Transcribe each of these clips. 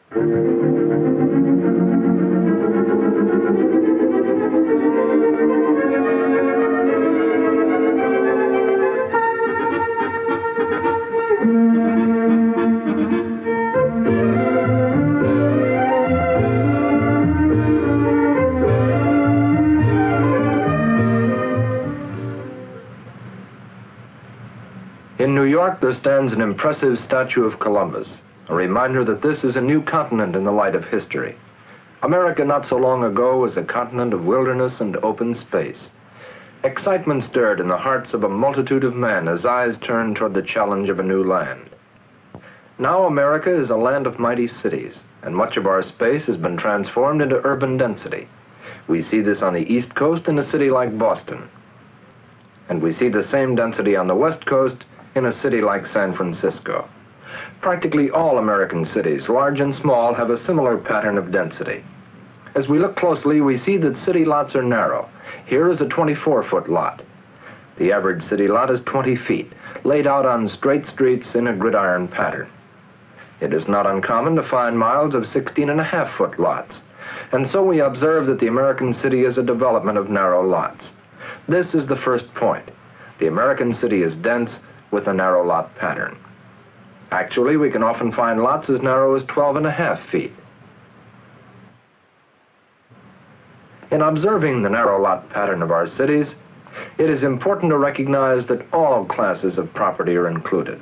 In New York, there stands an impressive statue of Columbus, a reminder that this is a new continent in the light of history. America not so long ago was a continent of wilderness and open space. Excitement stirred in the hearts of a multitude of men as eyes turned toward the challenge of a new land. Now America is a land of mighty cities, and much of our space has been transformed into urban density. We see this on the East Coast in a city like Boston. And we see the same density on the West Coast in a city like San Francisco. Practically all American cities, large and small, have a similar pattern of density. As we look closely, we see that city lots are narrow. Here is a 24-foot lot. The average city lot is 20 feet, laid out on straight streets in a gridiron pattern. It is not uncommon to find miles of 16.5-foot lots, and so we observe that the American city is a development of narrow lots. This is the first point. The American city is dense with a narrow lot pattern. Actually, we can often find lots as narrow as 12.5 feet. In observing the narrow lot pattern of our cities, it is important to recognize that all classes of property are included.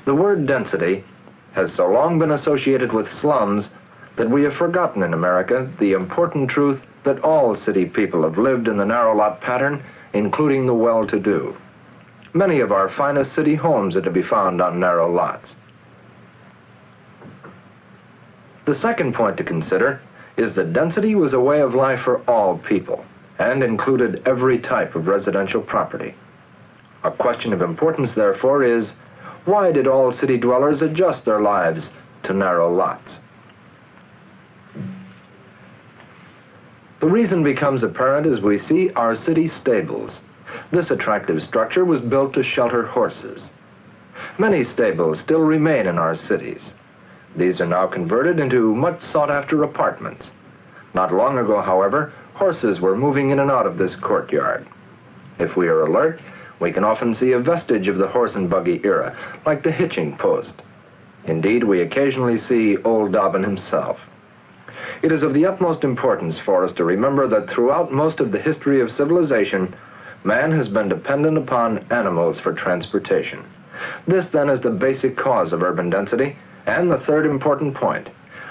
The word density has so long been associated with slums that we have forgotten in America the important truth that all city people have lived in the narrow lot pattern, including the well-to-do. Many of our finest city homes are to be found on narrow lots. The second point to consider is that density was a way of life for all people and included every type of residential property. A question of importance, therefore, is why did all city dwellers adjust their lives to narrow lots? The reason becomes apparent as we see our city stables. This attractive structure was built to shelter horses. Many stables still remain in our cities. These are now converted into much sought-after apartments. Not long ago, however, horses were moving in and out of this courtyard. If we are alert, we can often see a vestige of the horse and buggy era, like the hitching post. Indeed, we occasionally see old Dobbin himself. It is of the utmost importance for us to remember that throughout most of the history of civilization, man has been dependent upon animals for transportation. This, then, is the basic cause of urban density, and the third important point.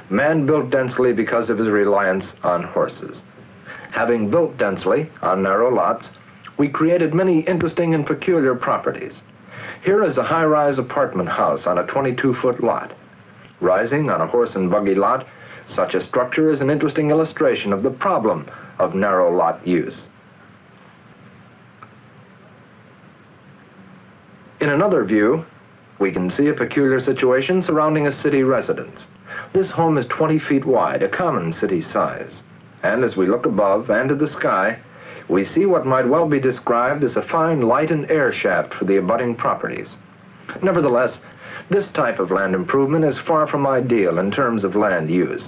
Man built densely because of his reliance on horses. Having built densely on narrow lots, we created many interesting and peculiar properties. Here is a high-rise apartment house on a 22-foot lot. Rising on a horse and buggy lot, such a structure is an interesting illustration of the problem of narrow lot use. In another view, we can see a peculiar situation surrounding a city residence. This home is 20 feet wide, a common city size. And as we look above and to the sky, we see what might well be described as a fine light and air shaft for the abutting properties. Nevertheless, this type of land improvement is far from ideal in terms of land use.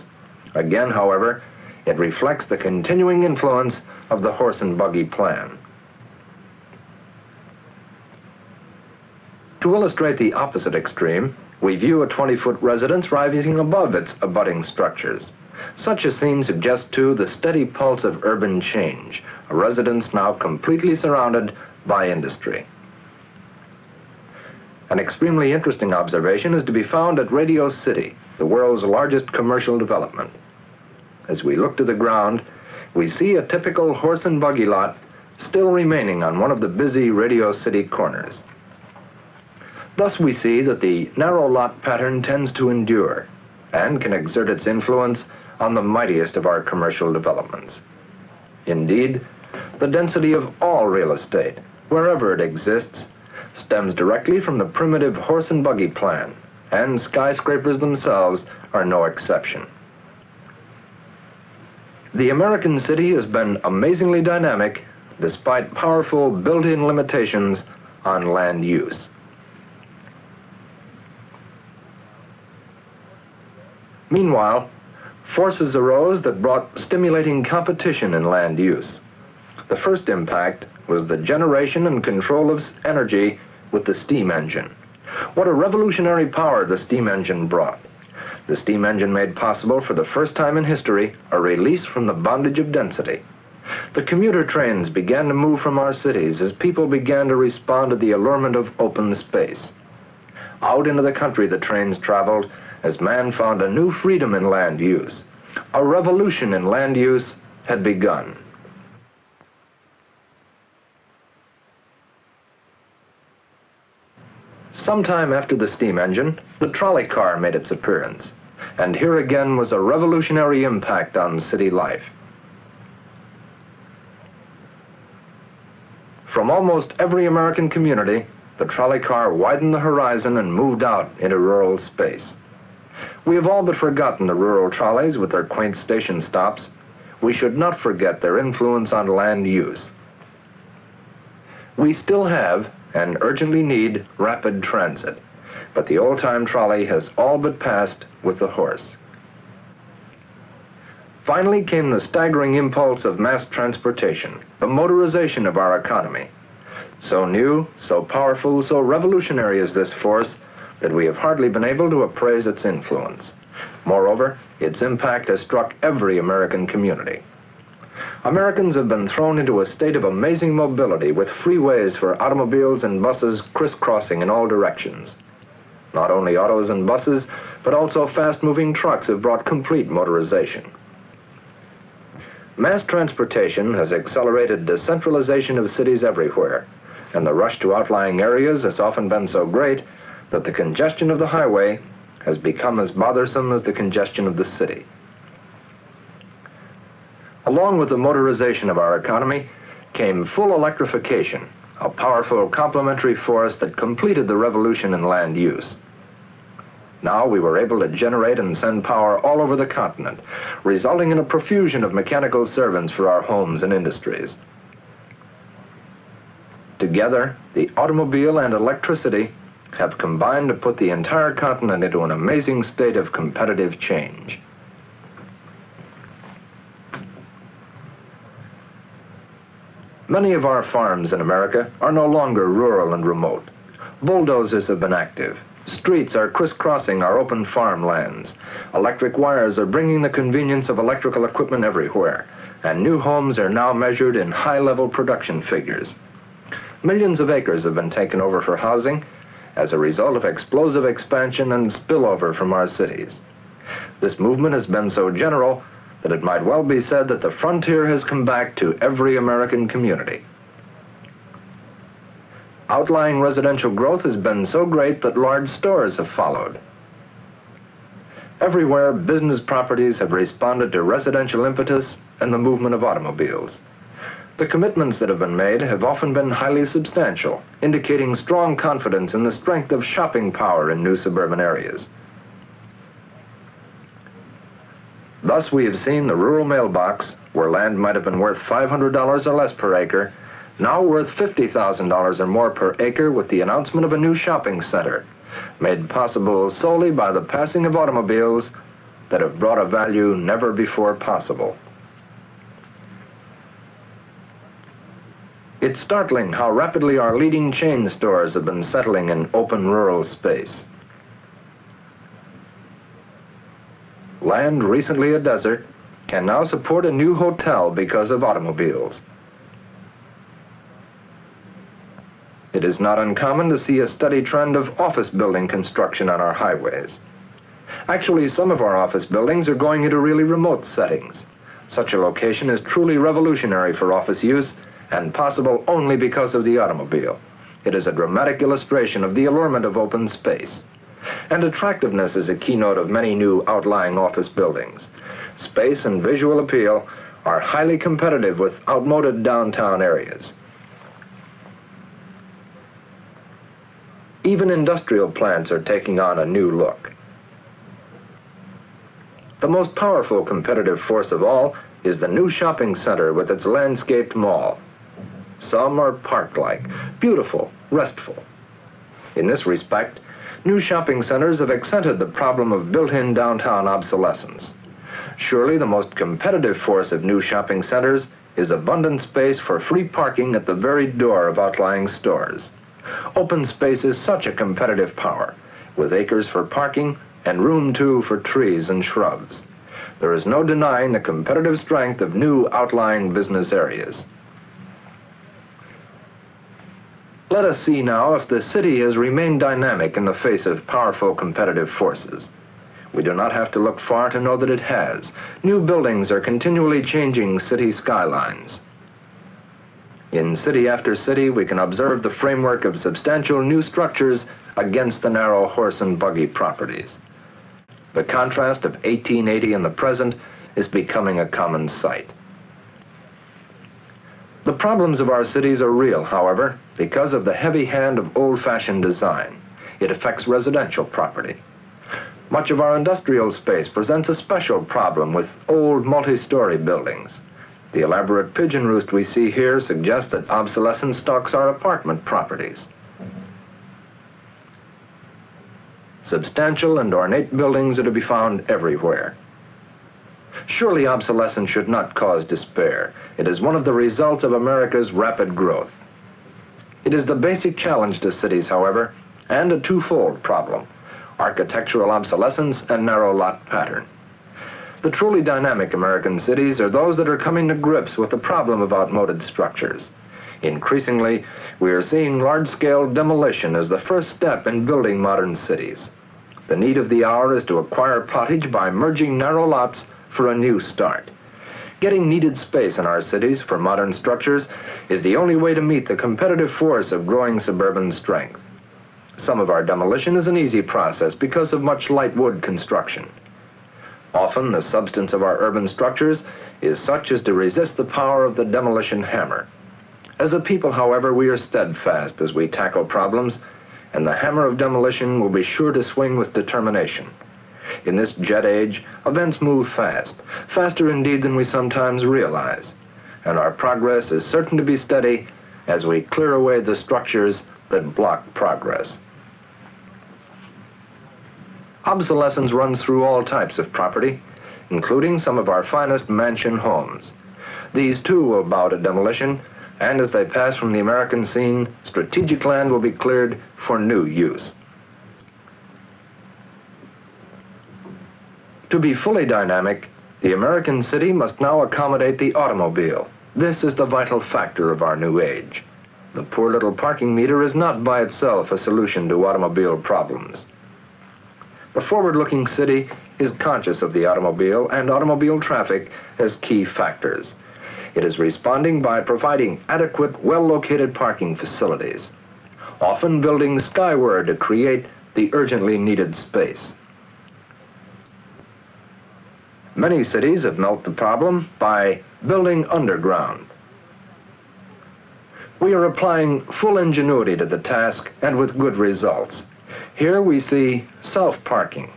Again, however, it reflects the continuing influence of the horse and buggy plan. To illustrate the opposite extreme, we view a 20-foot residence rising above its abutting structures. Such a scene suggests, too, the steady pulse of urban change, a residence now completely surrounded by industry. An extremely interesting observation is to be found at Radio City, the world's largest commercial development. As we look to the ground, we see a typical horse and buggy lot still remaining on one of the busy Radio City corners. Thus we see that the narrow lot pattern tends to endure and can exert its influence on the mightiest of our commercial developments. Indeed, the density of all real estate, wherever it exists, stems directly from the primitive horse and buggy plan, and skyscrapers themselves are no exception. The American city has been amazingly dynamic despite powerful built-in limitations on land use. Meanwhile, forces arose that brought stimulating competition in land use. The first impact was the generation and control of energy with the steam engine. What a revolutionary power the steam engine brought. The steam engine made possible for the first time in history a release from the bondage of density. The commuter trains began to move from our cities as people began to respond to the allurement of open space. Out into the country the trains traveled as man found a new freedom in land use. A revolution in land use had begun. Sometime after the steam engine, the trolley car made its appearance, and here again was a revolutionary impact on city life. From almost every American community, the trolley car widened the horizon and moved out into rural space. We have all but forgotten the rural trolleys with their quaint station stops. We should not forget their influence on land use. We still have and urgently need rapid transit, but the old-time trolley has all but passed with the horse. Finally came the staggering impulse of mass transportation, the motorization of our economy. So new, so powerful, so revolutionary is this force that we have hardly been able to appraise its influence. Moreover, its impact has struck every American community. Americans have been thrown into a state of amazing mobility with freeways for automobiles and buses crisscrossing in all directions. Not only autos and buses, but also fast-moving trucks have brought complete motorization. Mass transportation has accelerated decentralization of cities everywhere, and the rush to outlying areas has often been so great that the congestion of the highway has become as bothersome as the congestion of the city. Along with the motorization of our economy came full electrification, a powerful complementary force that completed the revolution in land use. Now we were able to generate and send power all over the continent, resulting in a profusion of mechanical servants for our homes and industries. Together, the automobile and electricity have combined to put the entire continent into an amazing state of competitive change. Many of our farms in America are no longer rural and remote. Bulldozers have been active. Streets are crisscrossing our open farmlands. Electric wires are bringing the convenience of electrical equipment everywhere, and new homes are now measured in high-level production figures. Millions of acres have been taken over for housing as a result of explosive expansion and spillover from our cities. This movement has been so general that it might well be said that the frontier has come back to every American community. Outlying residential growth has been so great that large stores have followed. Everywhere, business properties have responded to residential impetus and the movement of automobiles. The commitments that have been made have often been highly substantial, indicating strong confidence in the strength of shopping power in new suburban areas. Thus, we have seen the rural mailbox, where land might have been worth $500 or less per acre, now worth $50,000 or more per acre with the announcement of a new shopping center, made possible solely by the passing of automobiles that have brought a value never before possible. It's startling how rapidly our leading chain stores have been settling in open rural space. Land recently a desert can now support a new hotel because of automobiles. It is not uncommon to see a steady trend of office building construction on our highways. Actually, some of our office buildings are going into really remote settings. Such a location is truly revolutionary for office use and possible only because of the automobile. It is a dramatic illustration of the allurement of open space. And attractiveness is a keynote of many new outlying office buildings. Space and visual appeal are highly competitive with outmoded downtown areas. Even industrial plants are taking on a new look. The most powerful competitive force of all is the new shopping center with its landscaped mall. Some are park-like, beautiful, restful. In this respect, New shopping centers have accented the problem of built-in downtown obsolescence. Surely the most competitive force of new shopping centers is abundant space for free parking at the very door of outlying stores. Open space is such a competitive power, with acres for parking and room too for trees and shrubs. There is no denying the competitive strength of new outlying business areas. Let us see now if the city has remained dynamic in the face of powerful competitive forces. We do not have to look far to know that it has. New buildings are continually changing city skylines. In city after city, we can observe the framework of substantial new structures against the narrow horse and buggy properties. The contrast of 1880 and the present is becoming a common sight. The problems of our cities are real, however, because of the heavy hand of old-fashioned design. It affects residential property. Much of our industrial space presents a special problem with old multi-story buildings. The elaborate pigeon roost we see here suggests that obsolescence stalks our apartment properties. Substantial and ornate buildings are to be found everywhere. Surely obsolescence should not cause despair. It is one of the results of America's rapid growth. It is the basic challenge to cities, however, and a twofold problem: architectural obsolescence and narrow lot pattern. The truly dynamic American cities are those that are coming to grips with the problem of outmoded structures. Increasingly, we are seeing large-scale demolition as the first step in building modern cities. The need of the hour is to acquire pottage by merging narrow lots for a new start. Getting needed space in our cities for modern structures is the only way to meet the competitive force of growing suburban strength. Some of our demolition is an easy process because of much light wood construction. Often the substance of our urban structures is such as to resist the power of the demolition hammer. As a people, however, we are steadfast as we tackle problems, and the hammer of demolition will be sure to swing with determination. In this jet age, events move fast, faster indeed than we sometimes realize, and our progress is certain to be steady as we clear away the structures that block progress. Obsolescence runs through all types of property, including some of our finest mansion homes. These too will bow to demolition, and as they pass from the American scene, strategic land will be cleared for new use. To be fully dynamic, the American city must now accommodate the automobile. This is the vital factor of our new age. The poor little parking meter is not by itself a solution to automobile problems. The forward-looking city is conscious of the automobile and automobile traffic as key factors. It is responding by providing adequate, well-located parking facilities, often building skyward to create the urgently needed space. Many cities have met the problem by building underground. We are applying full ingenuity to the task and with good results. Here we see self-parking.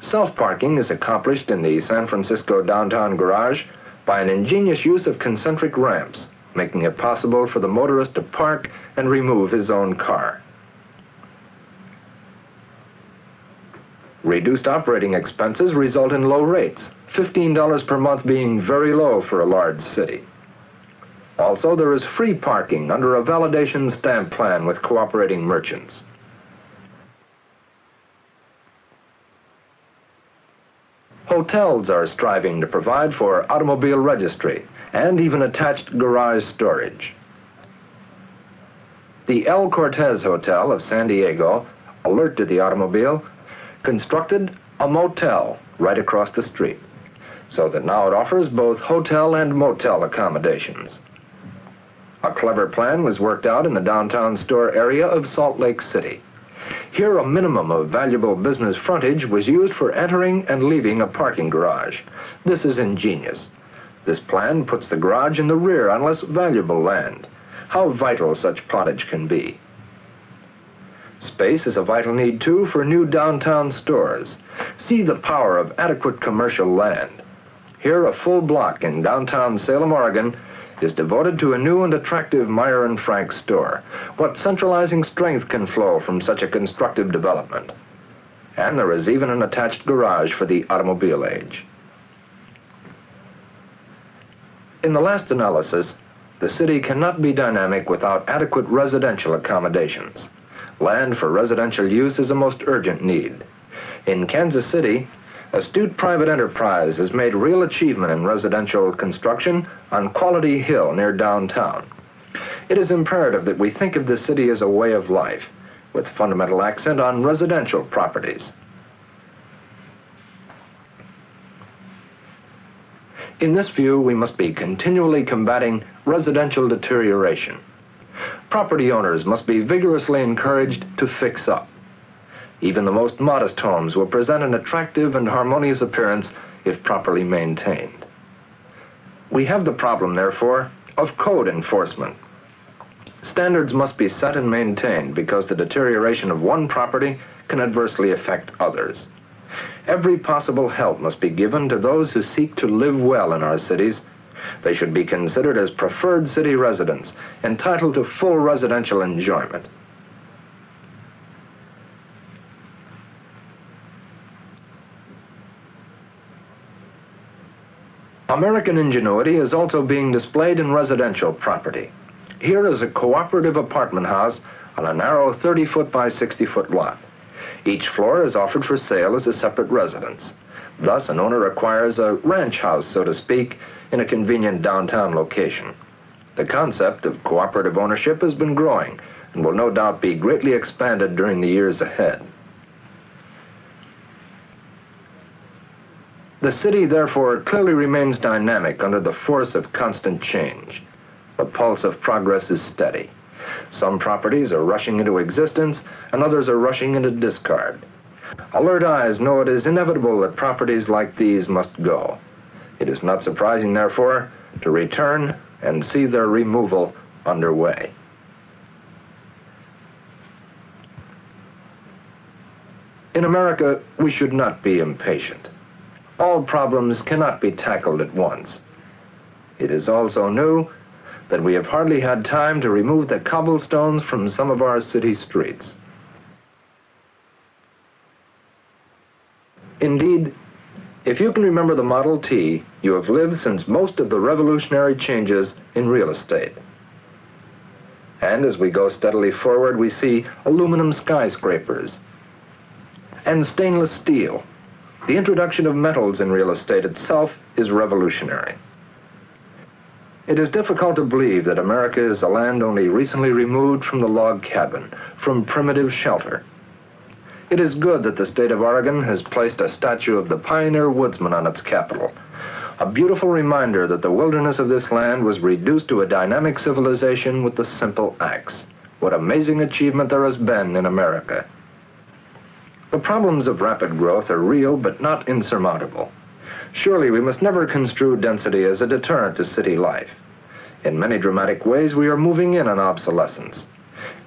Self-parking is accomplished in the San Francisco downtown garage by an ingenious use of concentric ramps, making it possible for the motorist to park and remove his own car. Reduced operating expenses result in low rates, $15 per month being very low for a large city. Also, there is free parking under a validation stamp plan with cooperating merchants. Hotels are striving to provide for automobile registry and even attached garage storage. The El Cortez Hotel of San Diego, alert to the automobile, constructed a motel right across the street, so that now it offers both hotel and motel accommodations. A clever plan was worked out in the downtown store area of Salt Lake City. Here, a minimum of valuable business frontage was used for entering and leaving a parking garage. This is ingenious. This plan puts the garage in the rear on less valuable land. How vital such plottage can be. Space is a vital need, too, for new downtown stores. See the power of adequate commercial land. Here, a full block in downtown Salem, Oregon, is devoted to a new and attractive Meyer and Frank store. What centralizing strength can flow from such a constructive development? And there is even an attached garage for the automobile age. In the last analysis, the city cannot be dynamic without adequate residential accommodations. Land for residential use is a most urgent need. In Kansas City, astute private enterprise has made real achievement in residential construction on Quality Hill near downtown. It is imperative that we think of the city as a way of life, with fundamental accent on residential properties. In this view, we must be continually combating residential deterioration. Property owners must be vigorously encouraged to fix up. Even the most modest homes will present an attractive and harmonious appearance if properly maintained. We have the problem, therefore, of code enforcement. Standards must be set and maintained because the deterioration of one property can adversely affect others. Every possible help must be given to those who seek to live well in our cities. They should be considered as preferred city residents, entitled to full residential enjoyment. American ingenuity is also being displayed in residential property. Here is a cooperative apartment house on a narrow 30-foot by 60-foot lot. Each floor is offered for sale as a separate residence. Thus, an owner acquires a ranch house, so to speak, in a convenient downtown location. The concept of cooperative ownership has been growing and will no doubt be greatly expanded during the years ahead. The city, therefore, clearly remains dynamic under the force of constant change. The pulse of progress is steady. Some properties are rushing into existence, and others are rushing into discard. Alert eyes know it is inevitable that properties like these must go. It is not surprising, therefore, to return and see their removal underway. In America, we should not be impatient. All problems cannot be tackled at once. It is also new that we have hardly had time to remove the cobblestones from some of our city streets. Indeed, if you can remember the Model T, you have lived since most of the revolutionary changes in real estate. And as we go steadily forward, we see aluminum skyscrapers and stainless steel. The introduction of metals in real estate itself is revolutionary. It is difficult to believe that America is a land only recently removed from the log cabin, from primitive shelter. It is good that the state of Oregon has placed a statue of the pioneer woodsman on its capital, a beautiful reminder that the wilderness of this land was reduced to a dynamic civilization with the simple axe. What amazing achievement there has been in America. The problems of rapid growth are real but not insurmountable. Surely we must never construe density as a deterrent to city life. In many dramatic ways, we are moving in on obsolescence.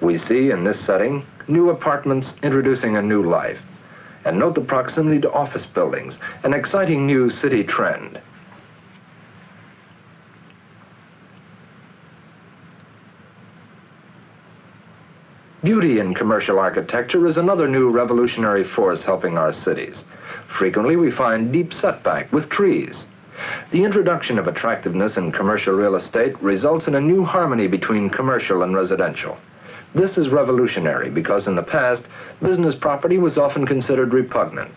We see in this setting new apartments introducing a new life. And note the proximity to office buildings, an exciting new city trend. Beauty in commercial architecture is another new revolutionary force helping our cities. Frequently, we find deep setback with trees. The introduction of attractiveness in commercial real estate results in a new harmony between commercial and residential. This is revolutionary because in the past, business property was often considered repugnant.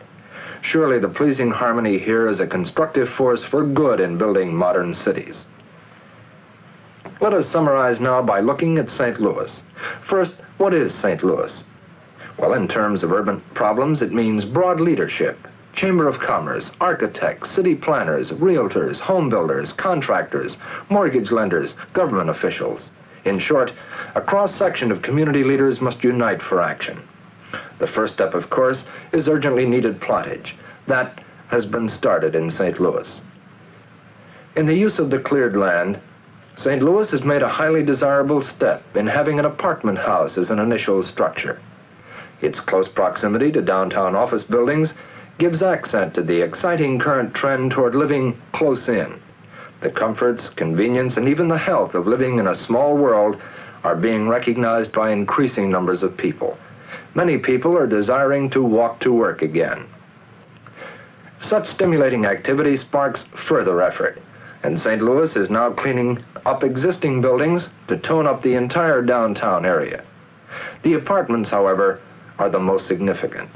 Surely the pleasing harmony here is a constructive force for good in building modern cities. Let us summarize now by looking at St. Louis. First, what is St. Louis? Well, in terms of urban problems, it means broad leadership, Chamber of Commerce, architects, city planners, realtors, home builders, contractors, mortgage lenders, government officials. In short, a cross-section of community leaders must unite for action. The first step, of course, is urgently needed plottage. That has been started in St. Louis. In the use of the cleared land, St. Louis has made a highly desirable step in having an apartment house as an initial structure. Its close proximity to downtown office buildings gives accent to the exciting current trend toward living close in. The comforts, convenience, and even the health of living in a small world are being recognized by increasing numbers of people. Many people are desiring to walk to work again. Such stimulating activity sparks further effort, and St. Louis is now cleaning up existing buildings to tone up the entire downtown area. The apartments, however, are the most significant,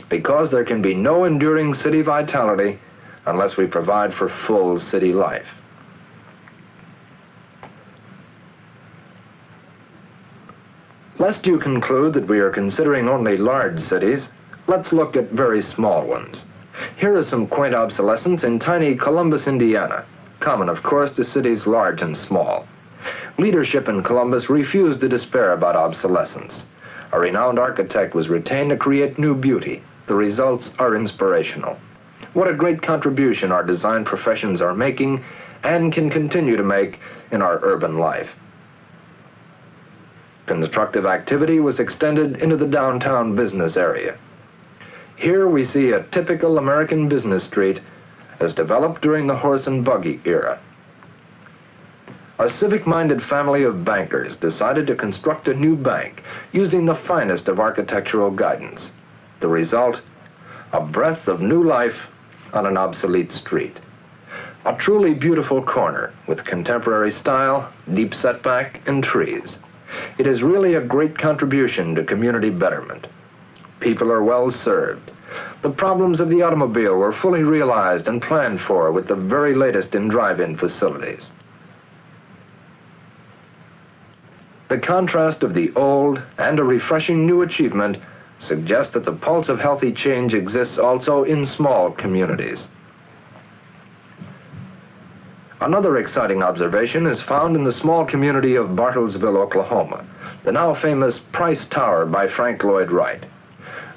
because there can be no enduring city vitality unless we provide for full city life. Lest you conclude that we are considering only large cities, let's look at very small ones. Here is some quaint obsolescence in tiny Columbus, Indiana, common, of course, to cities large and small. Leadership in Columbus refused to despair about obsolescence. A renowned architect was retained to create new beauty. The results are inspirational. What a great contribution our design professions are making and can continue to make in our urban life. Constructive activity was extended into the downtown business area. Here we see a typical American business street as developed during the horse and buggy era. A civic-minded family of bankers decided to construct a new bank using the finest of architectural guidance. The result, a breath of new life on an obsolete street. A truly beautiful corner with contemporary style, deep setback, and trees. It is really a great contribution to community betterment. People are well served. The problems of the automobile were fully realized and planned for with the very latest in drive-in facilities. The contrast of the old and a refreshing new achievement suggests that the pulse of healthy change exists also in small communities. Another exciting observation is found in the small community of Bartlesville, Oklahoma, the now famous Price Tower by Frank Lloyd Wright.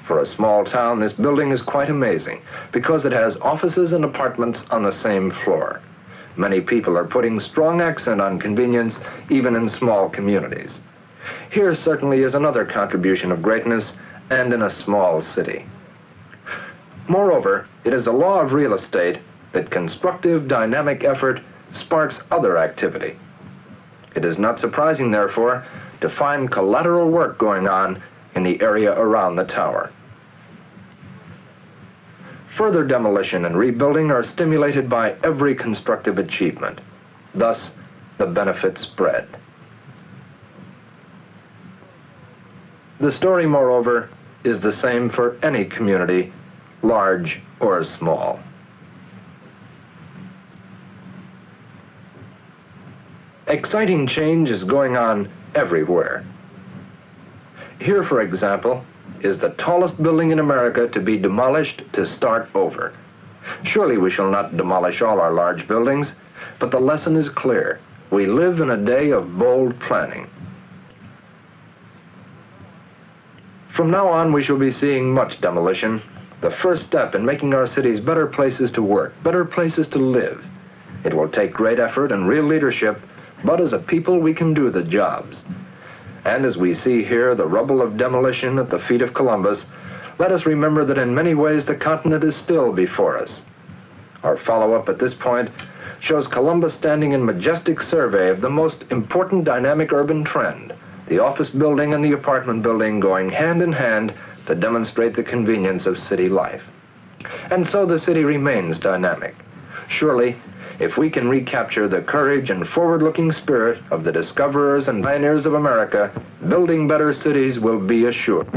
For a small town, this building is quite amazing because it has offices and apartments on the same floor. Many people are putting strong accent on convenience even in small communities. Here certainly is another contribution of greatness, and in a small city. Moreover, it is a law of real estate that constructive, dynamic effort sparks other activity. It is not surprising, therefore, to find collateral work going on in the area around the tower. Further demolition and rebuilding are stimulated by every constructive achievement. Thus, the benefits spread. The story, moreover, is the same for any community, large or small. Exciting change is going on everywhere. Here, for example, is the tallest building in America to be demolished to start over. Surely we shall not demolish all our large buildings, but the lesson is clear. We live in a day of bold planning. From now on, we shall be seeing much demolition, the first step in making our cities better places to work, better places to live. It will take great effort and real leadership, but as a people we can do the jobs. And as we see here the rubble of demolition at the feet of Columbus, let us remember that in many ways the continent is still before us. Our follow-up at this point shows Columbus standing in majestic survey of the most important dynamic urban trend, the office building and the apartment building going hand in hand to demonstrate the convenience of city life. And so the city remains dynamic. Surely, if we can recapture the courage and forward-looking spirit of the discoverers and pioneers of America, building better cities will be assured.